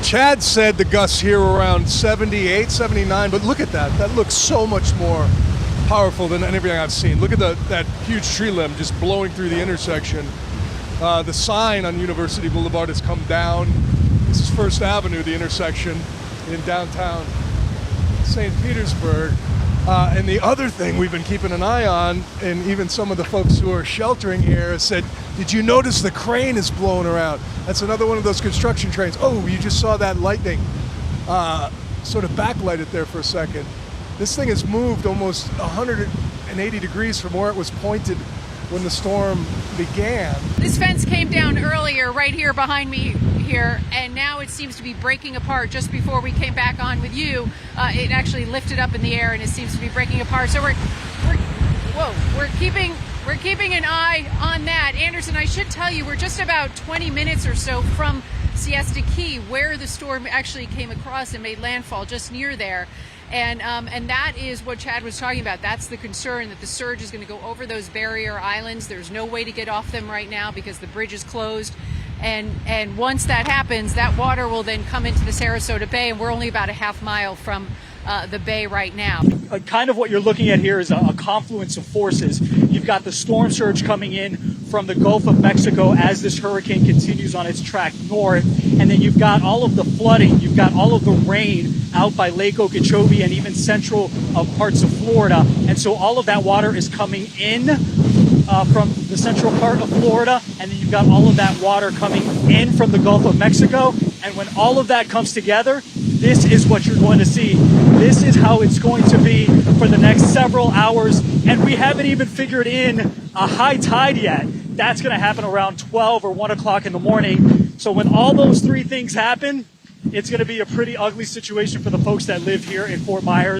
Chad said the gusts here were around 78, 79, but look at that. That looks so much more powerful than anything I've seen. Look at that huge tree limb just blowing through the intersection. The sign on University Boulevard has come down. This is First Avenue, the intersection in downtown St. Petersburg. And the other thing we've been keeping an eye on, and even some of the folks who are sheltering here said, did you notice the crane is blowing around? That's another one of those construction trains. Oh, you just saw that lightning sort of backlighted there for a second. This thing has moved almost 180 degrees from where it was pointed when the storm began. This fence came down earlier right here behind me here, and now it seems to be breaking apart. Just before we came back on with you, it actually lifted up in the air and it seems to be breaking apart. So we're keeping an eye on that. Anderson, I should tell you, we're just about 20 minutes or so from Siesta Key, where the storm actually came across and made landfall, just near there. And that is what Chad was talking about. That's the concern, that the surge is going to go over those barrier islands. There's no way to get off them right now because the bridge is closed. And once that happens, that water will then come into the Sarasota Bay, and we're only about a half mile from the bay right now. Kind of what you're looking at here is a confluence of forces. You've got the storm surge coming in from the Gulf of Mexico as this hurricane continues on its track north, and then you've got all of the flooding, you've got all of the rain out by Lake Okeechobee and even central parts of Florida, and so all of that water is coming in from the central part of Florida, and then you've got all of that water coming in from the Gulf of Mexico, and when all of that comes together, this is what you're going to see. This is how it's going to be for the next several hours, and we haven't even figured in a high tide yet. That's going to happen around 12 or 1 o'clock in the morning. So when all those three things happen, it's going to be a pretty ugly situation for the folks that live here in Fort Myers.